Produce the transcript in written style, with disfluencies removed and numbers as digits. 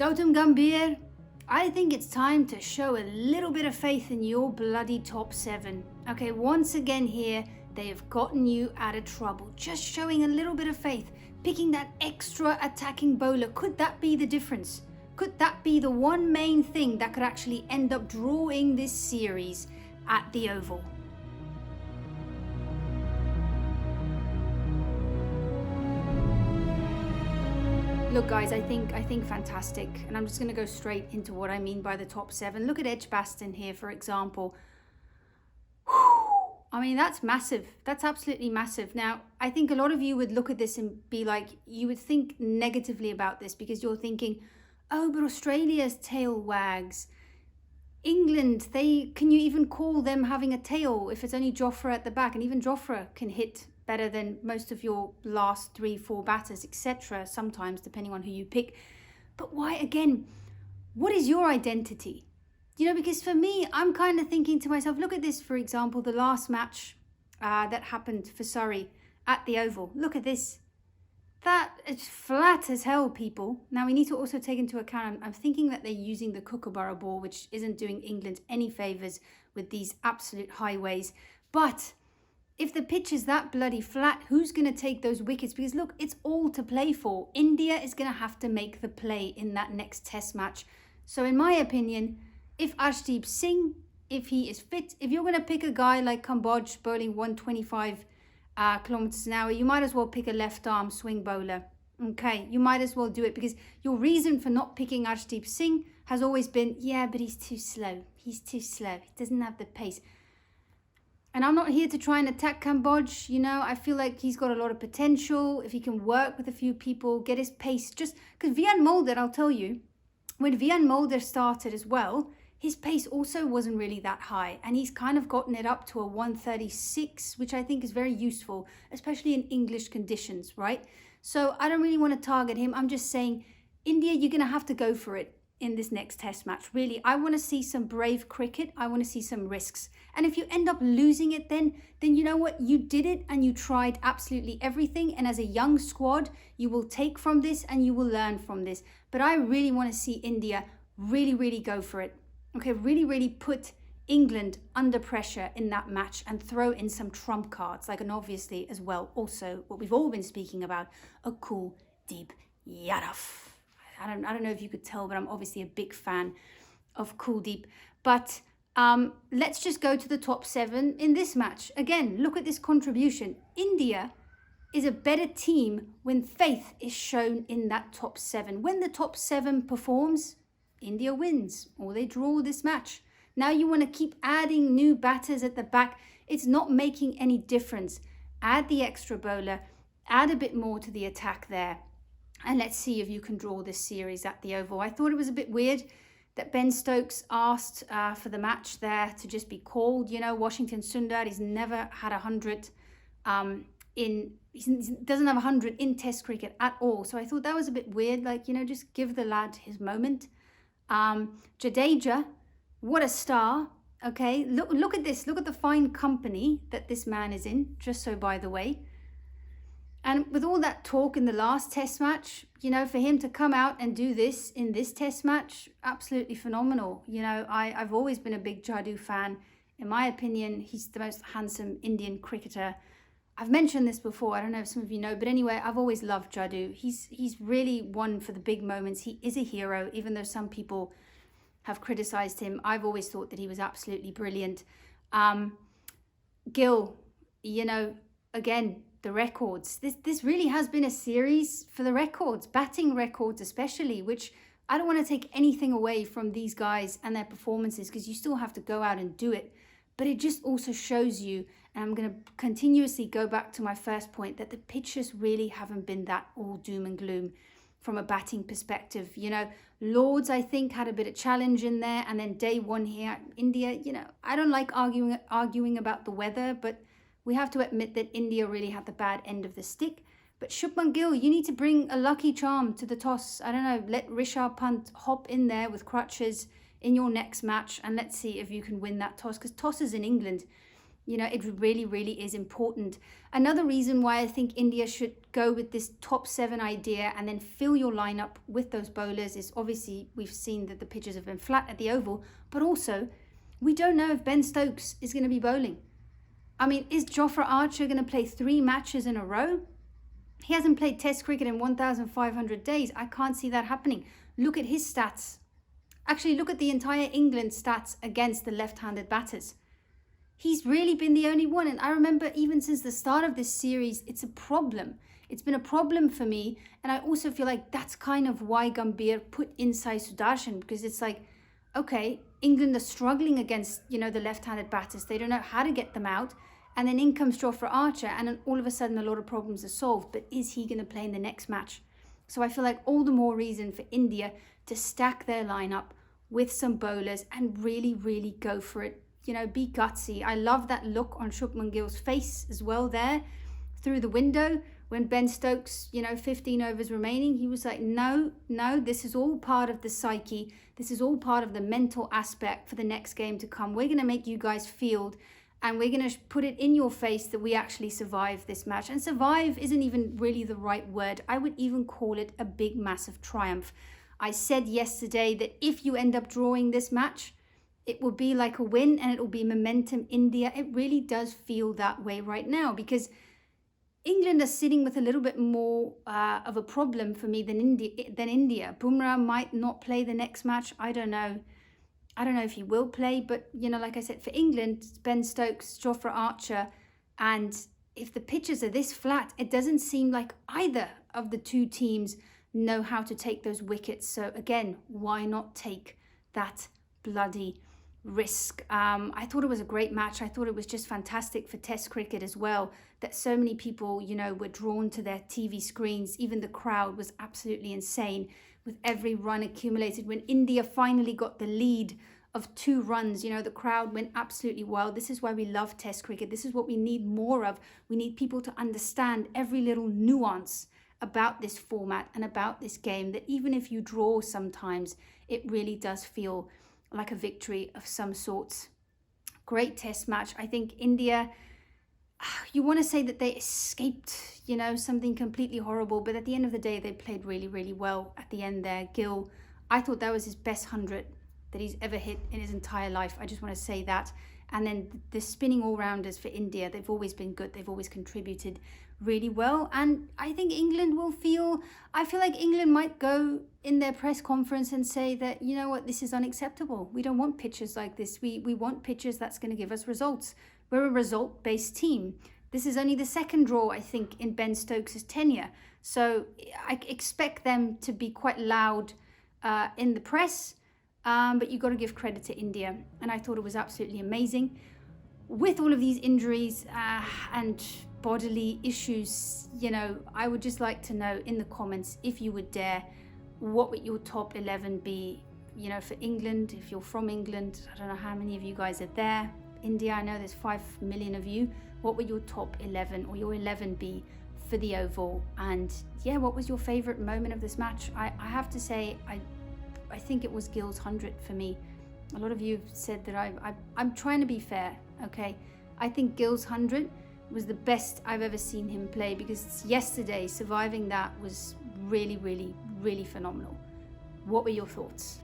Gautam Gambhir, I think it's time to show a little bit of faith in your bloody top 7. Okay, once again here, they have gotten you out of trouble. Just showing a little bit of faith, picking that extra attacking bowler. Could that be the difference? Could that be the one main thing that could actually end up drawing this series at the Oval? Look guys, I think fantastic, and I'm just going to go straight into what I mean by the top 7. Look at Edgbaston here, for example. I mean, that's massive. That's absolutely massive. Now, I think a lot of you would look at this and be like, you would think negatively about this because you're thinking, oh, but Australia's tail wags. England, can you even call them having a tail if it's only Jofra at the back? And even Jofra can hit better than most of your last 3-4 batters, etc. sometimes, depending on who you pick. But why, again, what is your identity? You know, because for me, I'm kind of thinking to myself, look at this, for example, the last match that happened for Surrey at the Oval. Look at this. That is flat as hell, people. Now, we need to also take into account, I'm thinking that they're using the Kookaburra ball, which isn't doing England any favours with these absolute highways. But if the pitch is that bloody flat, who's going to take those wickets? Because look, it's all to play for. India is going to have to make the play in that next test match. So in my opinion, if Arshdeep Singh, if he is fit, if you're going to pick a guy like Kambodge bowling 125 kilometers an hour, you might as well pick a left arm swing bowler. Okay, you might as well do it, because your reason for not picking Arshdeep Singh has always been, yeah, but he's too slow. He's too slow. He doesn't have the pace. And I'm not here to try and attack Kambodge, you know. I feel like he's got a lot of potential. If he can work with a few people, get his pace. Just because Vian Mulder, I'll tell you, when Vian Mulder started as well, his pace also wasn't really that high. And he's kind of gotten it up to a 136, which I think is very useful, especially in English conditions, right? So I don't really want to target him. I'm just saying, India, you're going to have to go for it in this next test match. Really, I want to see some brave cricket. I want to see some risks. And if you end up losing it, then you know what? You did it and you tried absolutely everything. And as a young squad, you will take from this and you will learn from this. But I really want to see India really, really go for it. Okay, really, really put England under pressure in that match and throw in some trump cards. Like, and obviously as well, also what we've all been speaking about, a Kuldeep Yadav. I don't know if you could tell, but I'm obviously a big fan of Kuldeep. But let's just go to the top 7 in this match. Again, look at this contribution. India is a better team when faith is shown in that top 7. When the top 7 performs, India wins or they draw this match. Now you want to keep adding new batters at the back. It's not making any difference. Add the extra bowler, add a bit more to the attack there. And let's see if you can draw this series at the Oval. I thought it was a bit weird that Ben Stokes asked for the match there to just be called. You know, Washington Sundar, he's never had 100 he doesn't have 100 in Test cricket at all. So I thought that was a bit weird. Like, you know, just give the lad his moment. Jadeja, what a star. Okay, look at this. Look at the fine company that this man is in, just so by the way. And with all that talk in the last test match, you know, for him to come out and do this in this test match, absolutely phenomenal. You know, I've always been a big Jadoo fan. In my opinion, he's the most handsome Indian cricketer. I've mentioned this before, I don't know if some of you know, but anyway, I've always loved Jadoo. He's really one for the big moments. He is a hero, even though some people have criticised him. I've always thought that he was absolutely brilliant. Gill, you know, again, the records. This really has been a series for the records, batting records especially, which I don't want to take anything away from these guys and their performances, because you still have to go out and do it. But it just also shows you, and I'm going to continuously go back to my first point, that the pitches really haven't been that all doom and gloom from a batting perspective. You know, Lords, I think, had a bit of challenge in there. And then day one here, India, you know, I don't like arguing about the weather, but we have to admit that India really had the bad end of the stick. But Shubman Gill, you need to bring a lucky charm to the toss. I don't know, let Rishabh Pant hop in there with crutches in your next match, and let's see if you can win that toss, because tosses in England You know, it really, really is important. Another reason why I think India should go with this top 7 idea and then fill your lineup with those bowlers is obviously we've seen that the pitches have been flat at the Oval, but also we don't know if Ben Stokes is going to be bowling. I mean, is Jofra Archer going to play 3 matches in a row? He hasn't played Test cricket in 1,500 days. I can't see that happening. Look at his stats. Actually, look at the entire England stats against the left-handed batters. He's really been the only one. And I remember even since the start of this series, it's a problem. It's been a problem for me. And I also feel like that's kind of why Gambhir put in Sai Sudarshan, because it's like, okay, England are struggling against, you know, the left-handed batters. They don't know how to get them out. And then in comes Jofra Archer, and then all of a sudden a lot of problems are solved. But is he going to play in the next match? So I feel like all the more reason for India to stack their lineup with some bowlers and really, really go for it. You know, be gutsy. I love that look on Shubman Gill's face as well there through the window when Ben Stokes, you know, 15 overs remaining. He was like, no, this is all part of the psyche. This is all part of the mental aspect for the next game to come. We're going to make you guys field. And we're going to put it in your face that we actually survived this match. And survive isn't even really the right word. I would even call it a big, massive triumph. I said yesterday that if you end up drawing this match, it will be like a win and it will be momentum India. It really does feel that way right now because England are sitting with a little bit more of a problem for me than India. Bumrah might not play the next match. I don't know if he will play, but, you know, like I said, for England, Ben Stokes, Jofra Archer, and if the pitches are this flat, it doesn't seem like either of the two teams know how to take those wickets. So again, why not take that bloody risk? I thought it was a great match. I thought it was just fantastic for Test cricket as well, that so many people, you know, were drawn to their TV screens. Even the crowd was absolutely insane with every run accumulated. When India finally got the lead of 2 runs, you know, the crowd went absolutely wild. This is why we love Test cricket. This is what we need more of. We need people to understand every little nuance about this format and about this game, that even if you draw sometimes, it really does feel like a victory of some sorts. Great Test match. I think India, you want to say that they escaped, you know, something completely horrible, but at the end of the day, they played really, really well at the end there. Gill, I thought that was his best 100 that he's ever hit in his entire life. I just want to say that. And then the spinning all-rounders for India, they've always been good. They've always contributed really well. And I think England I feel like England might go in their press conference and say that, you know what, this is unacceptable. We don't want pitches like this. We want pitches that's going to give us results. We're a result-based team. This is only the second draw, I think, in Ben Stokes' tenure. So I expect them to be quite loud in the press. But you've got to give credit to India. And I thought it was absolutely amazing. With all of these injuries and bodily issues, you know, I would just like to know in the comments, if you would dare, what would your top 11 be, you know, for England, if you're from England. I don't know how many of you guys are there. India, I know there's 5 million of you. What would your top 11 or your 11 be for the Oval? And yeah, what was your favorite moment of this match? I have to say, I think it was Gill's 100 for me. A lot of you have said that I'm trying to be fair, okay? I think Gill's 100 was the best I've ever seen him play, because yesterday surviving that was really, really, really phenomenal. What were your thoughts?